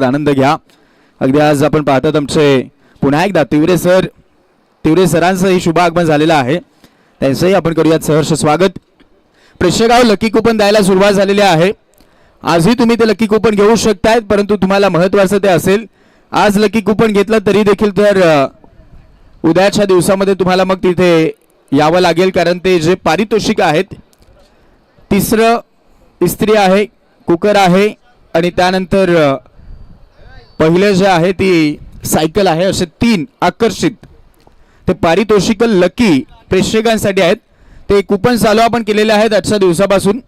आनंद घ्या. अगदी आज आपण पाहतात आमचे पुन्हा एकदा तिवरे सरांचंही शुभ आगमन झालेलं आहे. त्यांचंही आपण करूयात सहर्ष स्वागत. प्रेक्षकांनो, लकी कुपन द्यायला सुरुवात झालेली आहे. आजही तुम्ही ते लकी कुपन घेऊ शकतायत, परंतु तुम्हाला महत्त्वाचं ते असेल आज लकी कुपन घेतलं तरी देखील तर उद्याच्या दिवसामध्ये तुम्हाला मग तिथे यावं लागेल, कारण ते जे पारितोषिक आहेत, तिसरं इस्त्री आहे, कुकर आहे आणि त्यानंतर पहिले जे आहे ती सायकल आहे, असे 3 आकर्षित ते पारितोषिक लकी प्रेक्षकांसाठी आहेत. ते कुपन चालू आपण केलेले आहेत आजच्या दिवसापासून.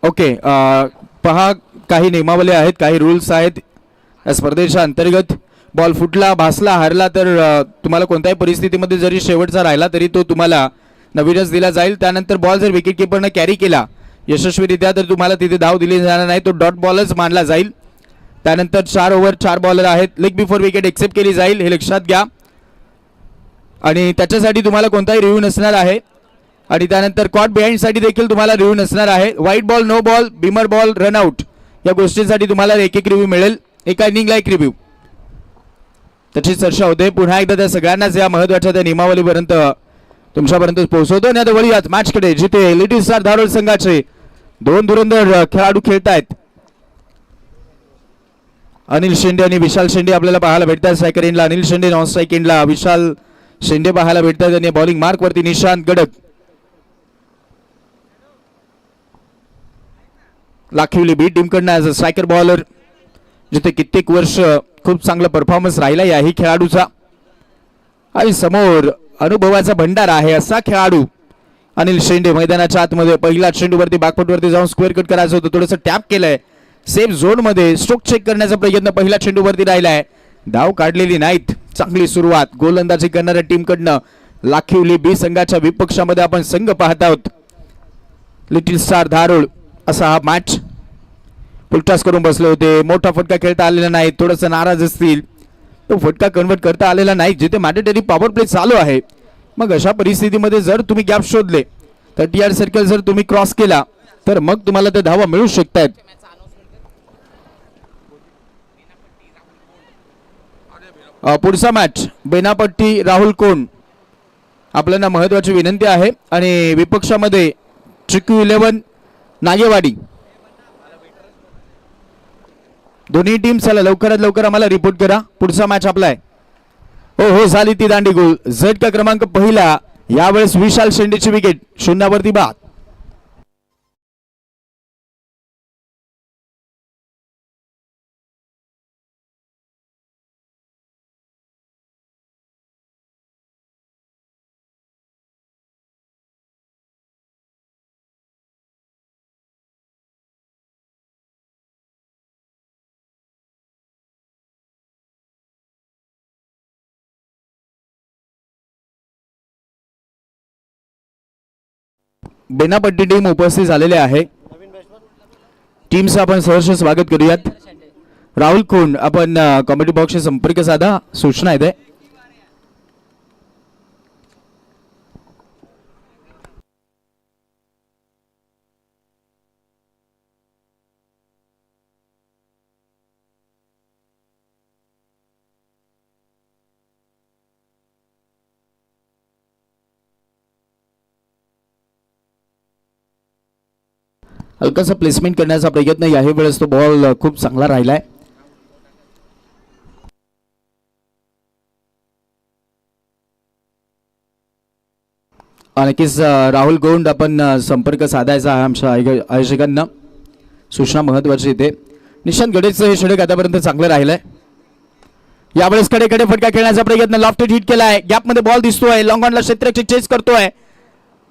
ओके, पहा काही नियमावली आहेत, काही रूल्स आहेत या स्पर्धेच्या अंतर्गत. बॉल फुटला, भासला, हरला तर तुम्हाला कोणत्याही परिस्थितीमध्ये जरी शेवटचा राहिला तरी तो तुम्हाला नवीनच दिला जाईल. त्यानंतर बॉल जर विकेट किपरने कॅरी केला यशस्वीरित्या तर तुम्हाला तिथे धाव दिली जाणार नाही, तो डॉट बॉलच मानला जाईल. त्यानंतर 4 ओव्हर 4 बॉलर आहेत, लेग बिफोर विकेट एक्सेप्ट केली जाईल, हे लक्षात घ्या. आणि त्याच्यासाठी तुम्हाला कोणताही रिव्ह्यू नसणार आहे. आणि त्यानंतर कॉट बिहाइंडसाठी देखील तुम्हाला रिव्ह्यू नसणार आहे. Wide ball, no ball, beamer ball, run out या गोष्टींसाठी तुम्हाला एक रिव्ह्यू मिळेल, एका इनिंगला एक रिव्ह्यू. त्याची चर्चा होते. पुन्हा एकदा त्या सगळ्यांनाच या महत्त्वाच्या त्या नियमावलीपर्यंत तुमच्यापर्यंत पोहोचवतो. आणि आता वळूयात मॅचकडे, जिथे लिटिल स्टार धारोळ संघाचे 2 धुरंधर खेळाडू खेळत आहेत. अनिल शेंडे आणि विशाल शेंडे आपल्याला पाहायला भेटतात. स्ट्रायकर एंडला अनिल शेंडे, नॉन स्ट्राईक एंडला विशाल शेंडे पाहायला भेटतात. आणि बॉलिंग मार्क वरती निशांत गडक. लाखिवली बी टीमकडनं ॲज अ स्ट्रायकर बॉलर, जिथे कित्येक वर्ष खूप चांगला परफॉर्मन्स राहिला याही खेळाडूचा. आणि समोर अनुभवाचा भंडार आहे असा खेळाडू अनिल शेंडे. मैदानाच्या आतमध्ये पहिला चेंडूवरती बॅकफुटवरती जाऊन स्क्वेअर कट करायचं होतं, थोडंसं टॅप केलंय. सेफ झोन मध्ये स्ट्रोक चेक करण्याचा प्रयत्न पहिल्या चेंडूवरती राहिलाय, धाव काढलेली नाहीत. चांगली सुरुवात गोलंदाजी करणाऱ्या टीमकडनं लाखिवली बी संघाच्या विपक्षामध्ये आपण संघ पाहत आहोत. लिटिल स्टार धारोळ असा हा मॅच. फुलटॉस करून बसले होते, मोठा फटका खेळता आलेला नाही, थोडंसं नाराज असतील, तो फटका कन्वर्ट करता आलेला नाही. जिथे मॅन्डेटरी पॉवर प्ले चालू आहे, मग अशा परिस्थितीमध्ये जर तुम्ही गॅप शोधले, 30 यार्ड सर्कल जर तुम्ही क्रॉस केला तर मग तुम्हाला ते धावा मिळू शकतात. पुढचा मॅच बेनापट्टी राहुल कोण आपल्याला महत्वाची विनंती आहे. आणि विपक्षामध्ये चिकू 11 नागेवाडी. दोन्ही टीम चला लवकरात लवकर आम्हाला रिपोर्ट करा. पुढचा मॅच आपला आहे. हो झाली ती दांडी गोल. झटका क्रमांक पहिला, यावेळेस विशाल शेंडेची विकेट 0 बाद. बेनापट्टी टीम उपस्थित झालेले आहे. टीमचं आपण सहर्ष स्वागत करूयात. राहुल कोण आपण कमेंट बॉक्सशी संपर्क साधा, सूचना आहे. हलकासा प्लेसमेंट करण्याचा प्रयत्न, याही वेळेस तो बॉल खूप चांगला राहिलाय. नक्कीच राहुल गोंड आपण संपर्क साधायचा आहे आमच्या आयोजकांना. सूचना महत्वाची इथे. निशांत गडेचं हे षटक आतापर्यंत चांगलं राहिलंय. यावेळेस कडे फटका खेळण्याचा प्रयत्न, लॉफ्टेड हिट केलाय, गॅपमध्ये बॉल दिसतोय, लॉंग ऑनला क्षेत्ररक्षक चेस करतोय,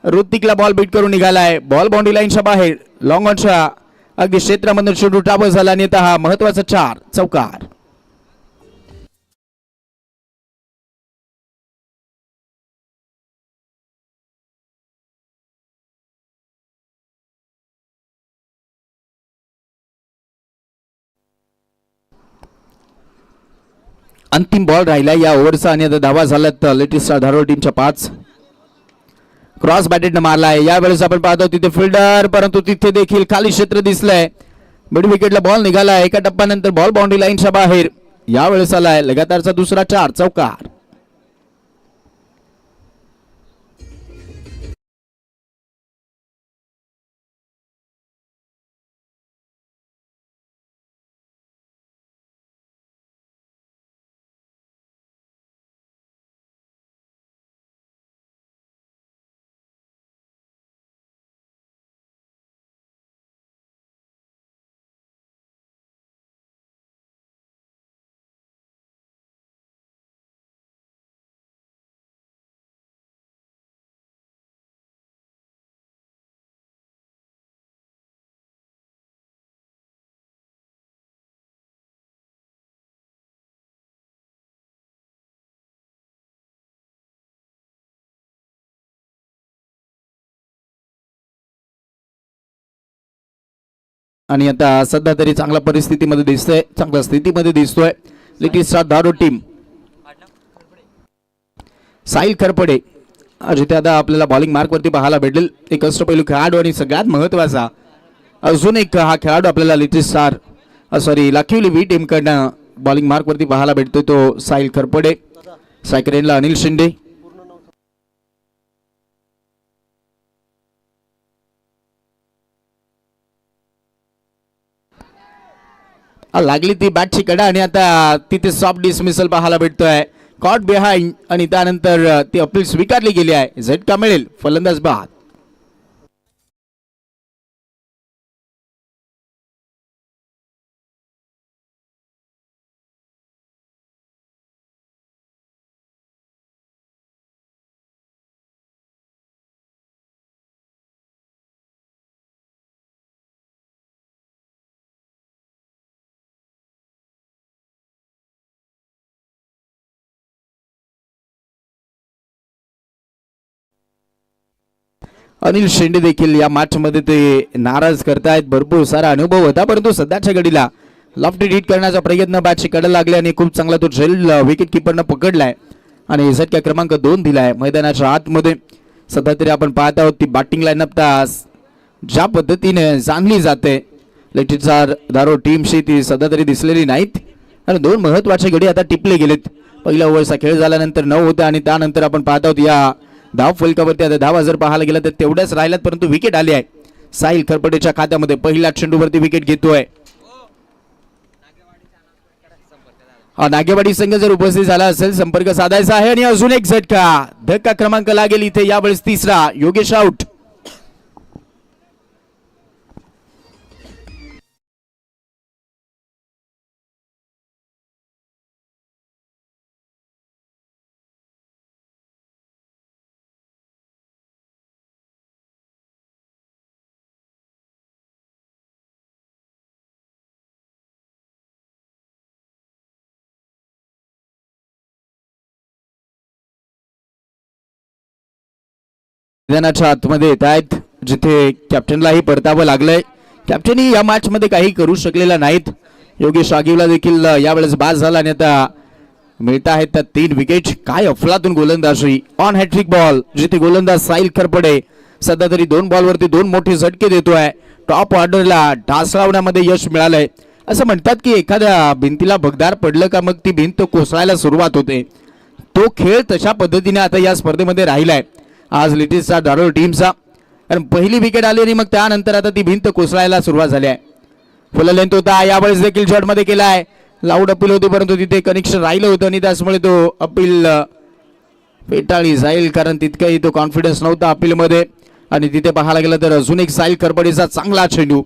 ऋतिकला बॉल बीट करून निघालाय. बॉल बाउंड्री लाईनच्या बाहेर, लॉंग ऑनच्या अगदी क्षेत्रामध्ये चेंडू ट्रॅव्हल झाला आणि हा महत्वाचा 4 चौकार. अंतिम बॉल राहिला या ओव्हरचा आणि आता धावा झाल्यात लेटेस्ट धारोड टीमच्या 5. क्रॉस बॅटेडनं मारला आहे यावेळेस आपण पाहतो तिथे फिल्डर, परंतु तिथे देखील खाली क्षेत्र दिसलंय. मिड विकेटला बॉल निघाला. एका टप्प्यानंतर बॉल बाउंड्री लाईनच्या बाहेर. यावेळेस आलाय लगातारचा दुसरा 4 चौकार. आणि आता सध्या तरी चांगल्या परिस्थितीमध्ये दिसतोय, चांगल्या स्थितीमध्ये दिसतोय लेटेस्ट धारोड टीम. साहिल खरपडे जिथे आता आपल्याला बॉलिंग मार्क वरती पाहायला भेटेल. एक अष्टपैलू खेळाडू आणि सगळ्यात महत्वाचा अजून एक हा खेळाडू आपल्याला लेटेस्ट लाखिवली वी टीम कडनं बॉलिंग मार्क वरती पाहायला भेटतोय तो साहिल खरपडे. सायकरेनला अनिल शिंदे. लागली ती बॅटची कडा आणि आता तिथे सॉफ्ट डिसमिसल पाहायला भेटतोय. कॉट बिहाइंड आणि त्यानंतर ती अपील स्वीकारली गेली आहे. झटका मिळेल फलंदाज बाद. अनिल शेंडे देखील या मॅच मध्ये ते नाराज करतायत. भरपूर सारा अनुभव होता परंतु सध्याच्या घडीला लॉफ्टी हिट करण्याचा प्रयत्न बॅटची कडे लागले आणि खूप चांगला तो झेल विकेट किपरनं पकडलाय आणि झटका क्रमांक 2 दिलाय. मैदानाच्या आतमध्ये सध्या तरी आपण पाहत आहोत ती बॅटिंग लाईनअप तास ज्या पद्धतीने जाणली जाते लेटेस्ट धारोड टीमशी ती सध्या तरी दिसलेली नाहीत आणि 2 महत्वाचे गडी आता टिपले गेलेत. पहिला ओव्हरचा खेळ झाल्यानंतर 9 होते आणि त्यानंतर आपण पाहत आहोत या धाव फलकावरती आता धावा जर पाहायला गेला तर तेवढ्याच राहिल्यात परंतु विकेट आली आहे. साहिल खरपडेच्या खात्यामध्ये पहिल्या चेंडूवरती विकेट घेतोय. नागेवाडी संघ जर उपस्थित झाला असेल संपर्क साधायचा आहे आणि अजून एक झटका. धक्का क्रमांक लागेल इथे यावेळेस 3रा. योगेश आउट. मैदानाच्या आतमध्ये येत आहेत जिथे कॅप्टनलाही परतावं लागलंय. कॅप्टनही या मॅच मध्ये काही करू शकलेला नाहीत. योगेश आगीवला देखील यावेळेस बाद झाला आणि आता मिळत आहेत त्या 3 विकेट. काय अफलातून गोलंदाजी ऑन हॅट्रिक बॉल जिथे गोलंदाज साहिल खरपडे सध्या तरी 2 बॉलवरती 2 मोठे झटके देतोय. टॉप ऑर्डरला ढासळवण्यामध्ये यश मिळालंय. असं म्हणतात की एखाद्या भिंतीला भगदार पडलं का मग ती भिंत कोसळायला सुरुवात होते. तो खेळ तशा पद्धतीने आता या स्पर्धेमध्ये राहिलाय आज लेटेस्ट धारोड टीमचा. कारण पहिली विकेट आली आणि मग त्यानंतर आता ती भिंत कोसळायला सुरुवात झाली आहे. फुल लेंथ होता यावेळेस देखील शॉट मध्ये केलाय. लाऊड अपील होती परंतु तिथे कनेक्शन राहिलं होतं आणि त्याचमुळे तो अपील फेटाळली जाईल कारण तितकाही तो कॉन्फिडन्स नव्हता अपील मध्ये. आणि तिथे पाहायला गेलं तर अजून एक साहिल खरपडेचा चांगला चेंडू.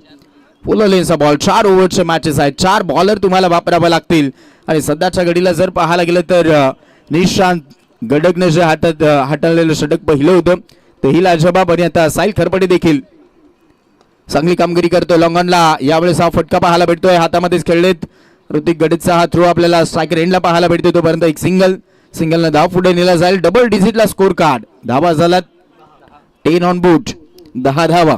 फुल लेन्थचा बॉल. 4 ओव्हरचे मॅचेस आहेत. 4 बॉलर तुम्हाला वापरावे लागतील आणि सध्याच्या घडीला जर पाहायला गेलं तर निशांत गडकने जे हाताळलेलं षटक पहिलं होतं तेही लाजवाब आणि आता साहिल खरपडे देखील चांगली कामगिरी करतो. लॉंगॉनला यावेळेस हा फटका पाहायला भेटतोय. हातामध्येच खेळलेत. ऋतिक गडकचा हा थ्रो आपल्याला स्ट्राईक रेंजला पाहायला भेटतो. तोपर्यंत एक सिंगलने धाव पुढे नेला जाईल. डबल डिजिटला स्कोर कार्ड. धावा झाला 10 ऑन बूट. 10 धावा.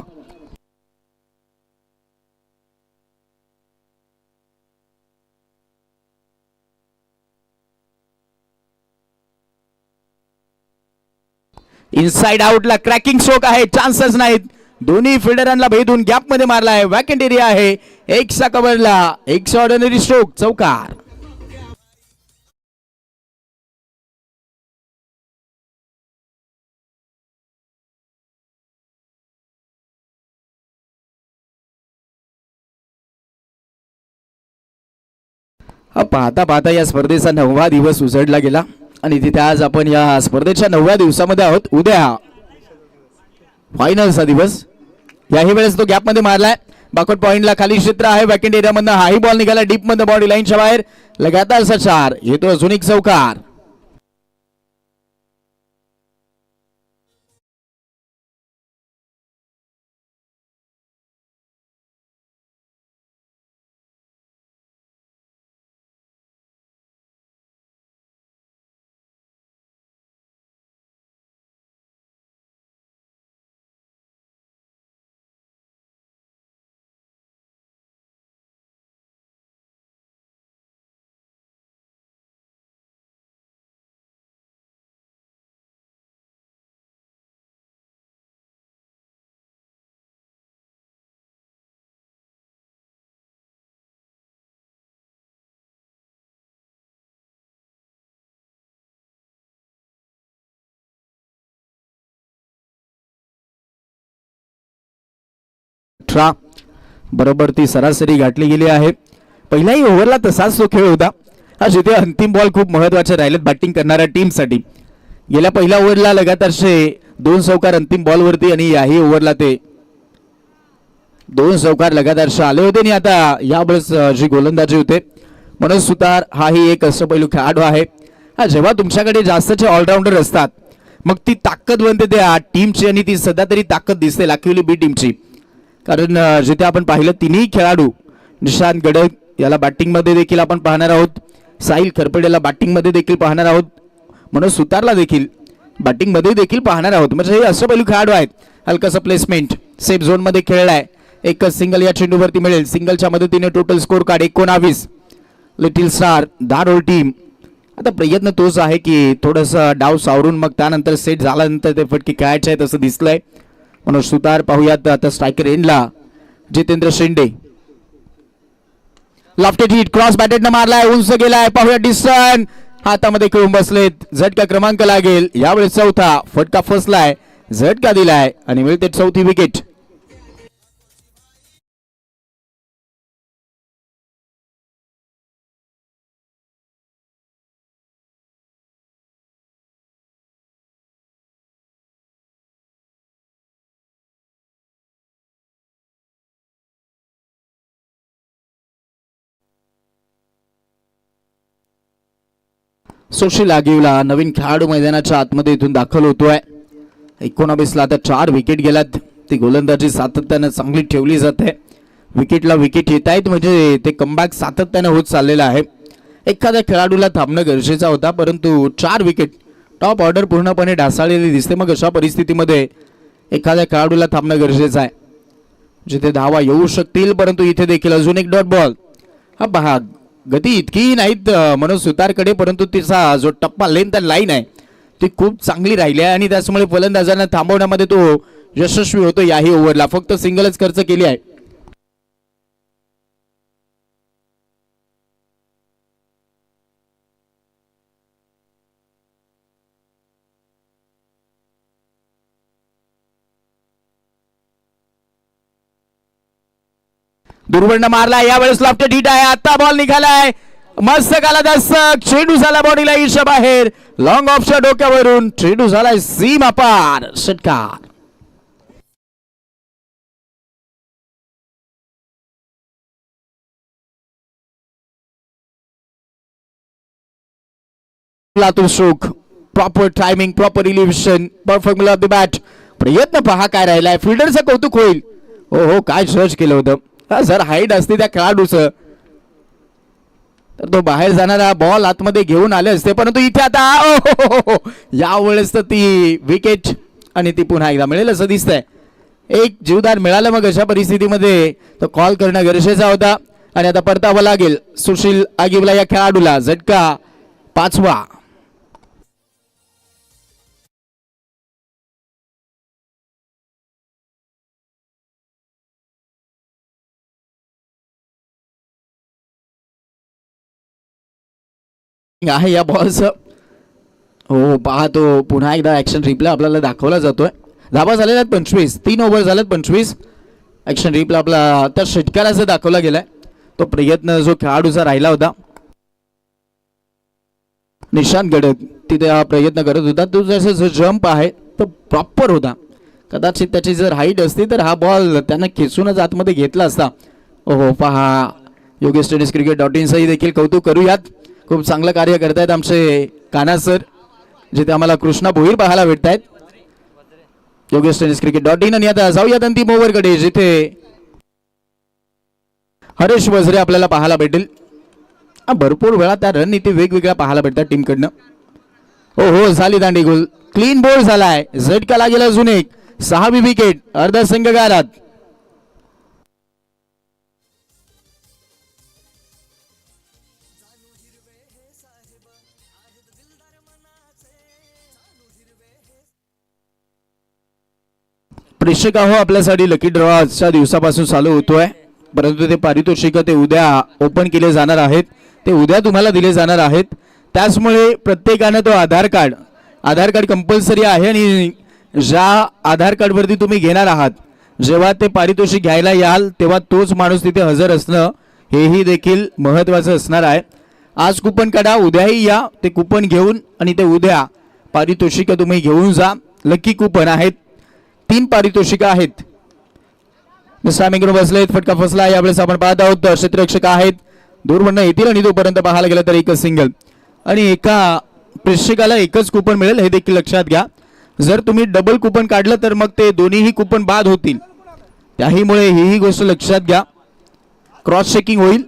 इनसाइड आउटला क्रॅकिंग स्ट्रोक आहे, चान्सेस नाहीत. दोन्ही फिल्डरांना भेदून गॅप मध्ये मारलाय. वॅकंट एरिया आहे. एकसा कव्हरला एक्स ऑर्डिनरी स्ट्रोक, चौकार. पाहता पाहता या स्पर्धेचा 9वा दिवस उजडला गेला आणि तिथे आज आपण या स्पर्धेच्या 9व्या दिवसामध्ये आहोत. उद्या फायनलचा दिवस. याही वेळेस तो गॅप मध्ये मारलाय. बॅकवर्ड पॉइंटला खाली क्षेत्र आहे. वॅकंट एरिया मधनं हाई बॉल निघाला डीप मध्ये बॉडी लाईनच्या बाहेर. लगातारचा 4 येतो अजून एक चौकार. बरोबर ती सरासरी गाठली गेली आहे. पहिल्याही ओव्हरला तसाच तो खेळ होता. हा जिथे अंतिम बॉल खूप महत्वाचे राहिलेत बॅटिंग करणाऱ्या टीमसाठी. गेल्या पहिल्या ओव्हरला लगातारचे 2 चौकार अंतिम बॉलवरती आणि याही ओव्हरला ते 2 चौकार लगातारचे आले होते. आणि आता यावेळेस जी गोलंदाजी होते मनोज सुतार हाही एक असं पैलू खेळाडू आहे. हा जेव्हा तुमच्याकडे जास्तचे ऑलराऊंडर असतात मग ती ताकद बनते त्या टीमची आणि ती सध्या तरी ताकद दिसते लाखिवली बी टीमची. कारण जिथे आपण पाहिलं तिन्ही खेळाडू निशांत गडक याला बॅटिंग मध्ये देखील आपण पाहणार आहोत. साहिल खरपडेला बॅटिंग मध्ये देखील पाहणार आहोत. मनोज सुतारला देखील बॅटिंग मध्ये देखील पाहणार आहोत. म्हणजे हे असं पैलू खेळाडू आहेत. हलकासा प्लेसमेंट सेफ झोन मध्ये खेळलाय. एकच सिंगल या चेंडूवरती मिळेल. सिंगलच्या मदतीने total score card 19. Little star दारोल टीम. आता प्रयत्न तोच आहे की थोडंसं डाव सावरून मग त्यानंतर सेट झाल्यानंतर ते फटके खेळायचे आहेत असं दिसलंय. मनोज सुतार पाहूयात आता स्ट्रायकर एंडला जितेंद्र शेंडे. लॉफ्टेड हिट क्रॉस बॅटेड न मारलाय. उंच गेलाय. पाहूया डिस्टन हातामध्ये खेळून बसलेत. झटका क्रमांक लागेल. यावेळेस चौथा फटका फसलाय. झटका दिलाय आणि मिळते 4थी विकेट. सुशील आगिवला नवीन खेळाडू मैदानाच्या आतमध्ये इथून दाखल होतोय. 19ला आता 4 विकेट गेल्यात. ती गोलंदाजी सातत्यानं चांगली ठेवली जाते. विकेटला विकेट येत आहेत म्हणजे ते कमबॅक सातत्यानं होत चाललेलं आहे. एखाद्या खेळाडूला थांबणं गरजेचं होता परंतु 4 विकेट टॉप ऑर्डर पूर्णपणे ढासळलेली दिसते. मग अशा परिस्थितीमध्ये एखाद्या खेळाडूला थांबणं गरजेचं आहे. जिथे धावा येऊ शकतील परंतु इथे देखील अजून एक डॉट बॉल. हा पहा गती इतकी नाहीत मनोज सुतारकडे परंतु तिचा जो टप्पा लेंथ लाईन आहे ती खूप चांगली राहिली आहे आणि त्यामुळे फलंदाजांना थांबवण्यामध्ये तो यशस्वी होतो. याही ओव्हरला फक्त सिंगलच खर्च केली आहे. दुर्वर्ण मारला. यावेळेस लॉफ्टेड हिट आहे. आता बॉल निघालाय. मस्त काला दस्तक. चेंडू झाला बॉडीला ईशा बाहेर. लॉंग ऑफच्या डोक्यावरून चेंडू झालाय सीमा पार. षटकार. Latur stroke. Proper timing, proper elevation, perfect mill of the bat. प्रयत्न पहा काय राहिलाय. फिल्डरचं कौतुक होईल. हो हो काय सर्च केलं होतं. जर हाईट असते त्या खेळाडूचं तर तो बाहेर जाणारा बॉल आतमध्ये घेऊन आले असते परंतु इथे आता यावेळेस तर ती विकेट आणि ती पुन्हा एकदा मिळेल असं दिसतंय. एक जीवदान मिळालं मग अशा परिस्थितीमध्ये तो कॉल करणं गरजेचा होता आणि आता परतावं लागेल सुशील आगिवला या खेळाडूला. झटका 5वा. आहे या बॉलचं. हो पाहतो पुन्हा एकदा ॲक्शन रिप्ले आपल्याला दाखवला जातोय. धाबा झालेल्या आहेत 25, 3 ओव्हर झाल्यात 25. ॲक्शन रिप्ले आपला त्या षटकाराचा दाखवला गेलाय. तो प्रयत्न जो खेळाडूचा राहिला होता निशांत गडद तिथे हा प्रयत्न करत होता. तो जसं जो जंप आहे तो प्रॉपर होता. कदाचित त्याची जर हाईट असती तर हा बॉल त्यांना खेचूनच आतमध्ये घेतला असता. ओहो पहा योगेश टेनिस क्रिकेट.in सही देखील कौतुक करूयात. खूप चांगलं कार्य करतायत आमचे काना सर, जिथे आम्हाला कृष्णा भोईर पाहायला भेटत आहेत. योगेश टेनिस क्रिकेट.in. आणि आता जाऊयात अंतिम ओव्हरकडे, जिथे हरेश वझरे आपल्याला पाहायला भेटेल. भरपूर वेळा त्या रणनीती वेगवेगळ्या पाहायला भेटतात टीमकडनं. हो हो झाली दांडी गोल, क्लीन बोल झालाय. झटका लागेल अजून एक. 6वी विकेट अर्धा संघ गारात. प्रेक्षक हो आपल्यासाठी लकी ड्रॉ आजच्या दिवसापासून चालू होतोय, परंतु ते पारितोषिक ते उद्या ओपन केले जाणार आहेत. ते उद्या तुम्हाला दिले जाणार आहेत. त्याचमुळे प्रत्येकानं तो आधार कार्ड कंपल्सरी आहे. आणि ज्या आधार कार्डवरती तुम्ही घेणार आहात, जेव्हा ते पारितोषिक घ्यायला याल तेव्हा तोच माणूस तिथे हजर असणं हेही देखील महत्त्वाचं असणार आहे. आज कुपन काढा, उद्याही या ते कुपन घेऊन आणि ते उद्या पारितोषिक तुम्ही घेऊन जा. लकी कुपन आहेत, 3 पारितोषिक आहेत. मिस्टर बसलेत, फटका फसला. यावेळेस आपण पाहत आहोत क्षेत्ररक्षक आहेत, दूरवरनं येतील आणि तोपर्यंत पाहायला गेलं तर एकच सिंगल आणि एका प्रेक्षकाला एकच कुपन मिळेल, हे देखील लक्षात घ्या. जर तुम्ही डबल कुपन काढलं तर मग ते दोन्हीही कुपन बाद होतील. त्याहीमुळे ही गोष्ट लक्षात घ्या. क्रॉस चेकिंग होईल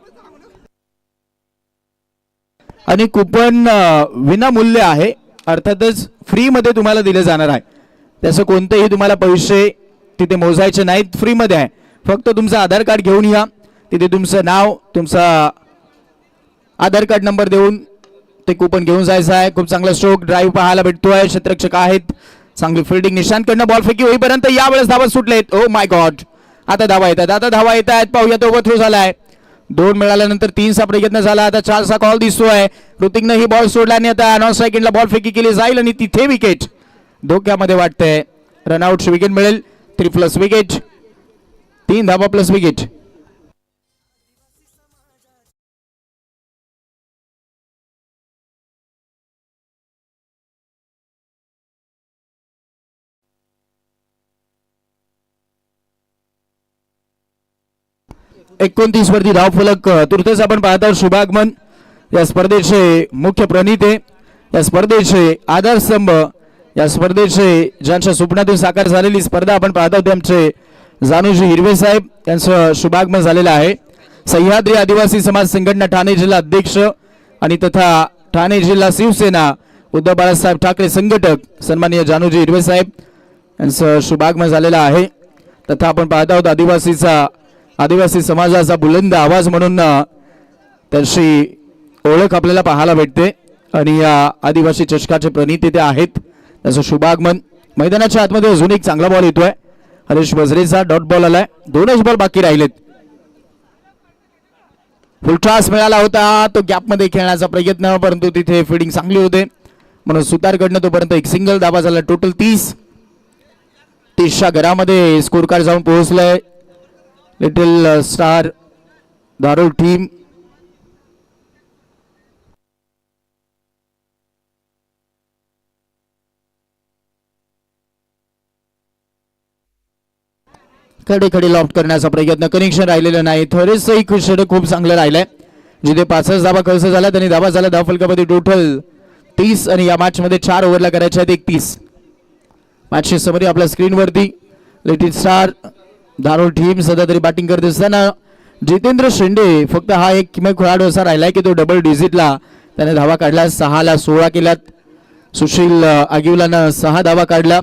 आणि कुपन विनामूल्य आहे, अर्थातच फ्री मध्ये तुम्हाला दिले जाणार आहे. त्याचं कोणतेही तुम्हाला पैसे तिथे मोजायचे नाहीत, फ्री मध्ये आहे. फक्त तुमचं आधार कार्ड घेऊन या, तिथे तुमचं नाव, तुमचा आधार कार्ड नंबर देऊन ते कुपन घेऊन जायचं आहे. खूप चांगला स्ट्रोक ड्राईव्ह पाहायला भेटतोय. क्षेत्ररक्षक आहेत, चांगली फिल्डिंग. निशांतकडनं बॉल फेकी होईपर्यंत यावेळेस धावा सुटलेत. ओ माय गॉड, आता धावा येत आहेत. पाहूया तो ओव्हर थ्रो झालाय. 2 मिळाल्यानंतर 3चा प्रयत्न झाला, आता 4चा कॉल दिसतोय. ऋतिकनं ही बॉल सोडला आणि आता नॉन स्ट्राईकला बॉल फेकी केली जाईल आणि तिथे विकेट धोक्यामध्ये वाटतंय. रनआउटची विकेट मिळेल. 3+ विकेट, 3 धावा प्लस विकेट. एकोणतीस वरती धाव फलक तुर्तेच आपण पाहत आहोत. शुभागमन या स्पर्धेचे मुख्य प्रणेते, या स्पर्धेचे आधारस्तंभ, या स्पर्धेचे ज्यांच्या स्वप्नातून साकार झालेली स्पर्धा आपण पाहत आहोत, आमचे जानूजी हिरवे साहेब यांचं शुभागमन झालेलं आहे. सह्याद्री आदिवासी समाज संघटना ठाणे जिल्हा अध्यक्ष आणि तथा ठाणे जिल्हा शिवसेना उद्धव बाळासाहेब ठाकरे संघटक सन्माननीय जानूजी हिरवे साहेब यांचं शुभागमन झालेलं आहे. तथा आपण पाहत आहोत आदिवासी समाजाचा बुलंद आवाज म्हणून त्यांची ओळख आपल्याला पाहायला भेटते आणि या आदिवासी चषकाचे प्रणेते ते आहेत. त्याचं शुभागमन. मैदानाच्या आतमध्ये अजून एक चांगला बॉल येतोय. हरेश वझरेचा डॉट बॉल आलाय. 2च बॉल बाकी राहिलेत. फुल टॉस मिळाला होता, तो गॅपमध्ये खेळण्याचा प्रयत्न, परंतु तिथे फिल्डिंग चांगली होते म्हणून सुतारकडनं तोपर्यंत एक सिंगल धावा झाला. टोटल 30च्या घरामध्ये स्कोर कार्ड जाऊन पोहोचलंय. लिटिल स्टार धारोळ टीम खडे लॉफ्ट करण्याचा प्रयत्न, कनेक्शन राहिलेलं नाही. थोडेसही षटक खूप चांगलं राहिलंय. जिथे 5च धावा खर्च झाला त्यांनी धावा झाला धाव फलकामध्ये टोटल 30 आणि या मॅच मध्ये 4 ओव्हरला करायच्या आहेत 31. मॅचची समरी आपल्या स्क्रीनवरती. लिटिल स्टार धारोळ टीम सध्या तरी बॅटिंग करत असताना जितेंद्र शेंडे फक्त हा एक खेळाडू असा राहिलाय की तो डबल डिजिटला त्याने धावा काढला. 6ला 16 केल्यात. सुशील आगिवलानं 6 धावा काढल्या.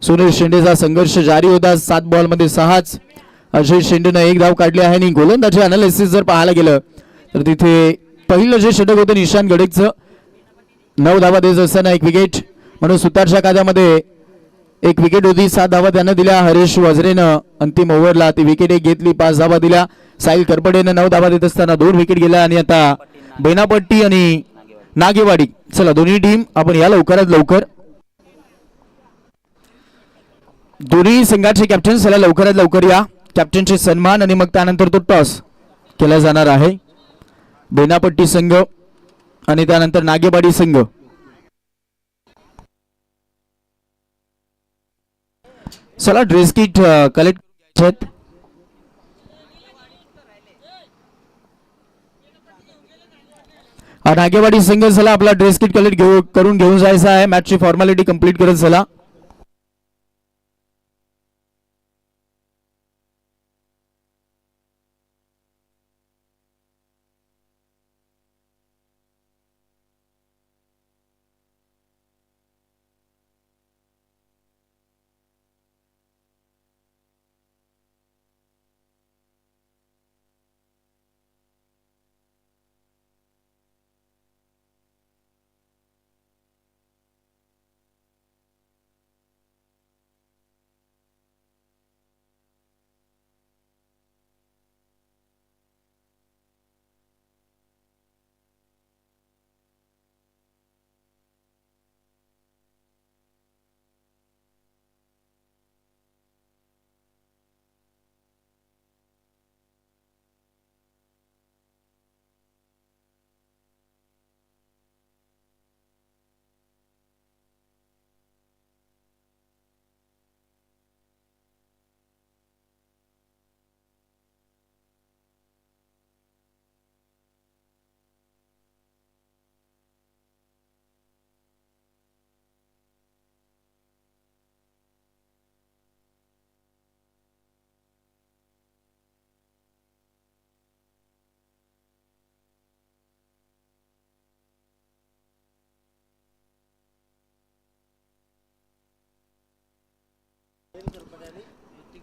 सुनील शेंडेचा संघर्ष जारी होता. 7 बॉलमध्ये 6च. अजय शेंडेनं 1 धाव काढली आहे. आणि गोलंदाजी अनालिसिस जर पाहायला गेलं तर तिथे पहिलं जे षटक होतं निशांत गडेचं 9 धावा देत असताना 1 विकेट म्हणून सुतारच्या खात्यामध्ये 1 विकेट होती. 7 धावा त्यानं दिल्या. हरेश वझरेनं अंतिम ओव्हरला ती विकेट एक घेतली, 5 धावा दिल्या. साहिल करपडेनं 9 धावा देत असताना 2 विकेट गेल्या. आणि आता बेनापट्टी आणि नागेवाडी. चला दोन्ही टीम आपण या लवकरात लवकर, दोन्ही संघाचे कॅप्टन चला लवकरात लवकर या. कॅप्टनचे सन्मान आणि मग त्यानंतर तो टॉस केला जाणार आहे. बेनापट्टी संघ आणि त्यानंतर नागेवाडी संघ. चला ड्रेस किट कलेक्ट करायचे. नागेवाडी संघ चला आपला ड्रेस किट कलेक्ट करून घेऊन जायचा आहे. मॅचची फॉर्मॅलिटी कंप्लीट करत चला.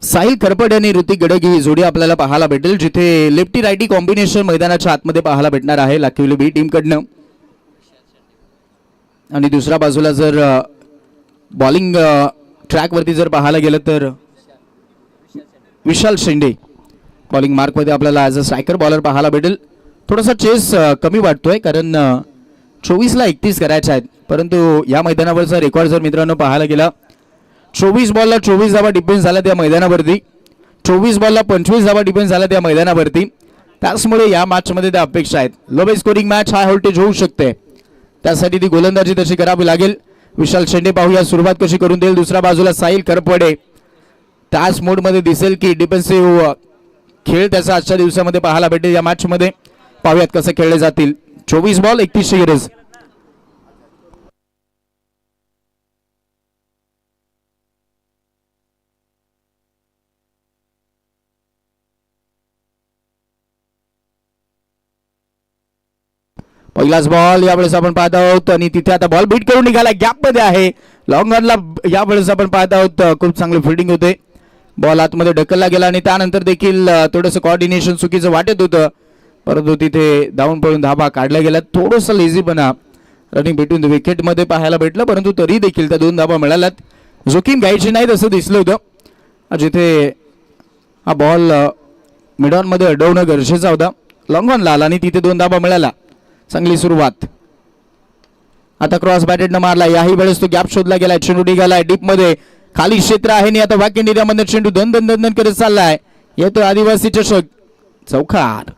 साहिल खरपड आणि ऋतिक गडग ही जोडी आपल्याला पाहायला भेटेल, जिथे लेफ्टी रायटी कॉम्बिनेशन मैदानाच्या आतमध्ये पाहायला भेटणार आहे लाखिवली बी टीम कडनं. आणि दुसऱ्या बाजूला जर बॉलिंग ट्रॅक वरती जर पाहायला गेलं तर विशाल शेंडे बॉलिंग मार्क मध्ये आपल्याला ॲज अ स्ट्रायकर बॉलर पाहायला भेटेल. थोडासा चेस कमी वाटतोय कारण 24ला 31 करायचे आहेत, परंतु या मैदानावरचा रेकॉर्ड जर मित्रांनो पाहायला गेला 24 बॉलला 24 धावा डिफेन्स झाला त्या मैदानावरती, 24 बॉलला 25 धावा डिफेन्स झाला त्या मैदानावरती. त्याचमुळे या मॅचमध्ये त्या अपेक्षा आहेत low scoring match, high voltage होऊ शकते, त्यासाठी ती गोलंदाजी तशी करावी लागेल. विशाल शेंडे पाहूया सुरुवात कशी करून देईल. दुसऱ्या बाजूला साहिल करपडे त्याच मोडमध्ये दिसेल की डिफेन्सिव्ह खेळ त्याचा आजच्या दिवसामध्ये पाहायला भेटेल. या मॅचमध्ये पाहूयात कसं खेळले जातील. 24 बॉल 31 गरज. पहिलाच बॉल यावेळेस आपण पाहत आहोत आणि तिथे आता बॉल बीट करून निघाला, गॅप मध्ये आहे. लॉंग रनला यावेळेस आपण पाहत आहोत खूप चांगली फिल्डिंग होते, बॉल आतमध्ये ढकलला गेला आणि त्यानंतर देखील थोडंसं कॉर्डिनेशन चुकीचं वाटत होतं, परंतु तिथे धावून पळून धाबा काढला गेला. थोडंसं लेझीपणा रनिंग बिटवीन द विकेट मध्ये पाहायला भेटलं, परंतु तरी देखील त्या 2 धाबा मिळाल्यात. जोखीम घ्यायची नाही असं दिसलं होतं, जिथे हा बॉल मिडॉन मध्ये अडवणं गरजेचा होता. लॉंग रनला आला आणि तिथे 2 धाबा मिळाला. चांगली सुरुवात. आता क्रॉस बॅटेड न मारला, याही वेळेस तो गॅप शोधला गेलाय, चेंडू निघालाय डीप मध्ये, खाली क्षेत्र आहे आणि आता वॅकेंड एरियामध्ये चेंडू धन धन धन धन करत चाललाय. येतो आदिवासी चषक चौकार.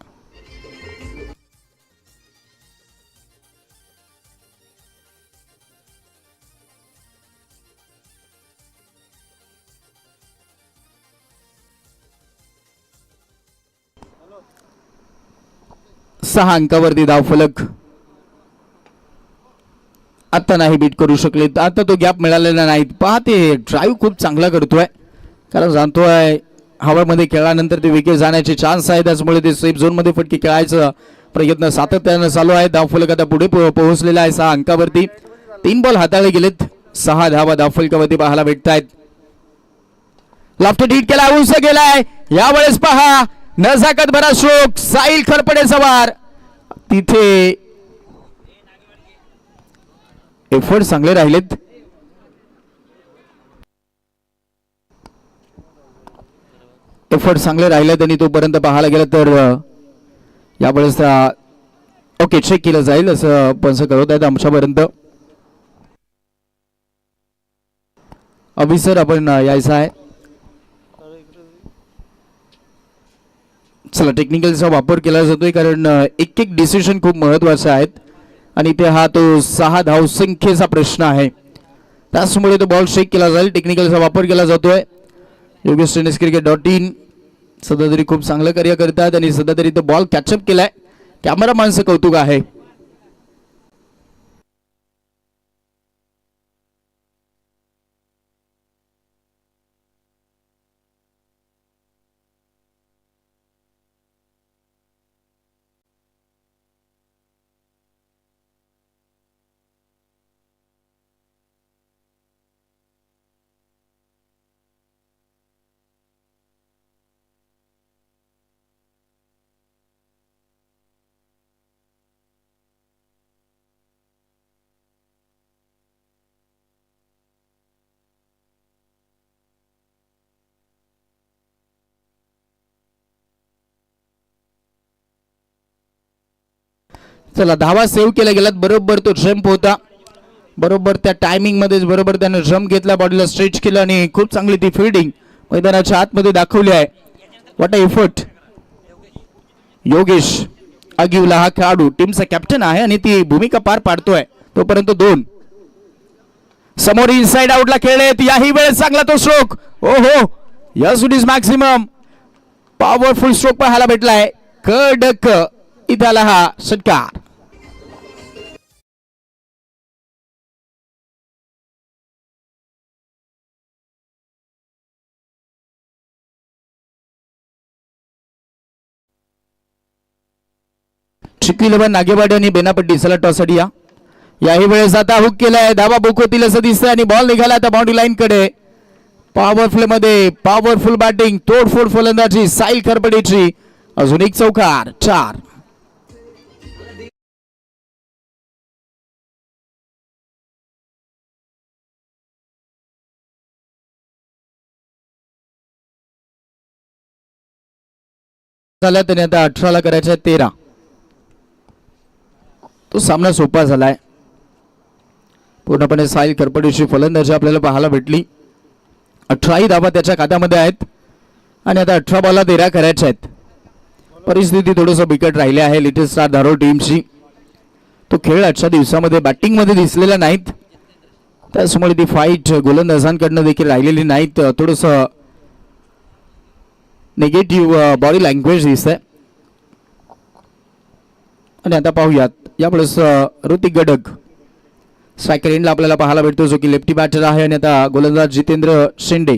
सहा अंकावरती धावफलक. आता नाही बीट करू शकले, आता तो गॅप मिळालेला नाही. पहा ते ड्राईव्ह खूप चांगला करतोय, कारण जाणतोय हवामध्ये खेळल्यानंतर ते विकेट जाण्याचे चान्स आहे, त्याचमुळे ते सेफ झोन मध्ये फटके खेळायचा प्रयत्न सातत्यानं चालू आहे. धावफलक आता पुढे पोहोचलेला आहे 6 अंकावरती. 3 बॉल हाताळले गेलेत, 6 धावा धावफलकावरती पाहायला भेटत आहेत. लेफ्ट हिट केला, उंच गेलाय. यावेळेस पहा नजाकत भरा स्ट्रोक, साहिल खरपडे सवार. तिथे एफर्ट चांगले राहिलेत. एफर्ट चांगले राहिलेत आणि तोपर्यंत पाहायला गेलं तर यावेळेस ओके, चेक केलं जाईल असं पंच करत आहेत आमच्यापर्यंत. अभिसर आपण यायचं आहे. चला, टेक्निकलचा वापर केला जातोय कारण एक एक डिसिजन खूप महत्वाचे आहेत आणि ते हा तो 6 धावसंख्येचा प्रश्न आहे. त्याचमुळे तो बॉल शेक केला जाईल. टेक्निकलचा वापर केला जातोय. योगेश टेनिस क्रिकेट.in सध्या तरी खूप चांगलं कार्य करतात आणि सध्या तरी तो बॉल कॅचअप केलाय. कॅमेरामॅनचं कौतुक आहे. चला, धावा सेव्ह केल्या गेल्यात. बरोबर तो जम्प होता. बरोबर त्या टायमिंग मध्येच बरोबर त्याने जम्प घेतला, बॉडीला स्ट्रेच केलं आणि खूप चांगली ती फिल्डिंग मैदानाच्या आतमध्ये दाखवली आहे. What a effort. योगेश अगिवला हा खेळाडू टीमचा कॅप्टन आहे आणि ती भूमिका पार पाडतोय. तोपर्यंत 2 समोर इनसाइड आउटला खेळलेत. याही वेळेस चांगला तो स्ट्रोक. ओ हो, yes, it is maximum powerful stroke पाहायला भेटलाय. कडक इथला हा षटकार. चिकी लेवन नागेवाडी आणि बेनापट्टी. चला, टॉससाठी याही वेळेस आता हुक केलाय. धावा बुक होतील असं दिसतंय आणि बॉल निघाला आता बाउंड्री लाईन कडे. पॉवरफुल मध्ये पॉवरफुल बॅटिंग, तोडफोड फलंदाजी साहिल खरपडेची. अजून एक चौकार. 4. झाला त्याने आता 18ला करायच्या 13. तो सामना सोपा झालाय. पूर्णपणे साहिल खरपडेची फलंदाजी आपल्याला पाहायला भेटली. 18 धावा त्याच्या खात्यामध्ये आहेत आणि आता 18 बॉलला 13 करायच्या आहेत. परिस्थिती थोडंसं बिकट राहिली आहे लिटिल स्टार धारोड टीमची. तो खेळ आजच्या दिवसामध्ये बॅटिंगमध्ये दिसलेला नाहीत. त्याचमुळे ती फाईट गोलंदाजांकडनं देखील राहिलेली नाहीत. थोडंसं निगेटिव्ह बॉडी लँग्वेज दिसतंय. आणि आता पाहूयात यावेळेस ऋतिक गडक स्ट्रायकर एंडला आपल्याला पाहायला भेटतो, जो की लेफ्टी बॅटर आहे. आणि आता गोलंदाज जितेंद्र शेंडे.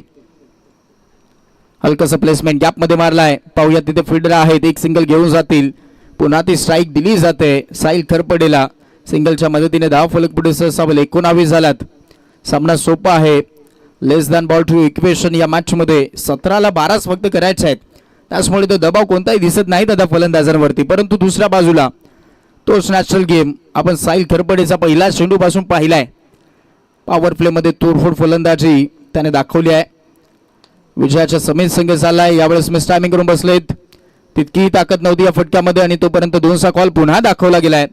हलकस प्लेसमेंट गॅपमध्ये मारलाय. पाहूयात तिथे फिल्डर आहेत, एक सिंगल घेऊन जातील. पुन्हा ती स्ट्राईक दिली जाते साहिल खरपडेला. सिंगलच्या मदतीने धाव फलक पुढे सहसावले 19 झालात. सामना सोपा आहे. लेस दॅन बॉल टू इक्वेशन या मॅचमध्ये 17ला 12 फक्त करायचे आहेत. त्याचमुळे तो दबाव कोणताही दिसत नाही आता फलंदाजांवरती. परंतु दुसऱ्या बाजूला तोच नॅचरल गेम आपण साहिल खरपडेचा पहिला चेंडू पासून पाहिलाय. पॉवर प्लेमध्ये तोडफोड फलंदाजी त्याने दाखवली आहे. विजयाच्या समेत संघ चाललाय. यावेळेस मिस टायमिंग करून बसलेत. तितकी ताकद नव्हती या फटक्यामध्ये आणि तोपर्यंत 2चा कॉल पुन्हा दाखवला गेलाय.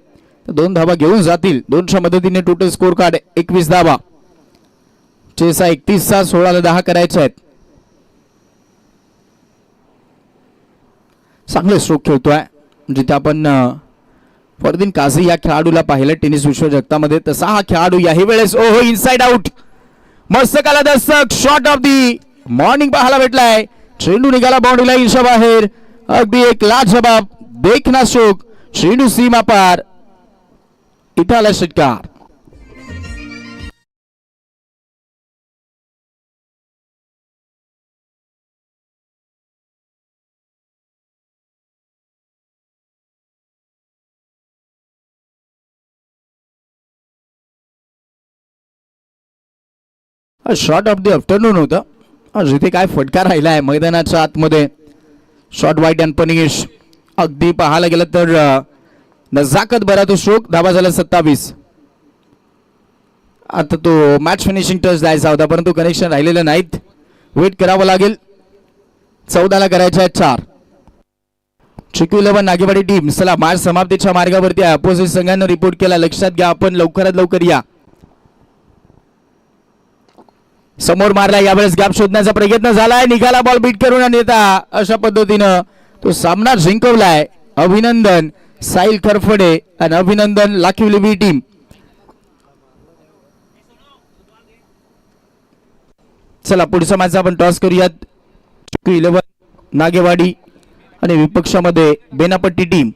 2 धावा घेऊन जातील. 2च्या मदतीने टोटल स्कोर कार्ड 21 धावा. चेसा 31चा 16ला 10 करायचे आहेत. चांगले स्ट्रोक खेळतोय. जिथे आपण फरदीन काझी या खेळाडूला पाहिलं टेनिस विश्व जगतामध्ये, तसा हा खेळाडू याही वेळेस ओहो इनसाइड आउट. मस्त काला Dastak shot of the morning पाहायला भेटलाय. चेंडू निघाला बाउंड्री लाईनच्या बाहेर. अगदी एक लाजवाब देखना स्ट्रोक. चेंडू सीमा पार. इथं आला षटकार. शॉट ऑफ द आफ्टरनून होता. जिथे काय फटका राहिला आहे मैदानाच्या आतमध्ये. शॉट वाईट अँड पनिश. अगदी पाहायला गेलं तर नजाकत भरा तो स्ट्रोक. धावा झाला 27. आता तो मॅच फिनिशिंग टच द्यायचा होता परंतु कनेक्शन राहिलेलं नाहीत. वेट करावं लागेल. 14ला करायचं आहे 4. चिकू 11 नागेवाडी टीम चला मॅच समाप्तीच्या मार्गावरती आहे. अपोजिट संघानं रिपोर्ट केला, लक्षात घ्या आपण लवकरात लवकर या. समोर मारला, यावेळेस गॅप शोधण्याचा प्रयत्न झालाय, निघाला बॉल बीट करून आणि आता अशा पद्धतीनं तो सामना जिंकवलाय. अभिनंदन साहिल खरफडे आणि अभिनंदन लाखिवली टीम. चला पुढचा मॅच आपण टॉस करूयात. चिकू 11 नागेवाडी आणि विपक्षामध्ये बेनापट्टी टीम.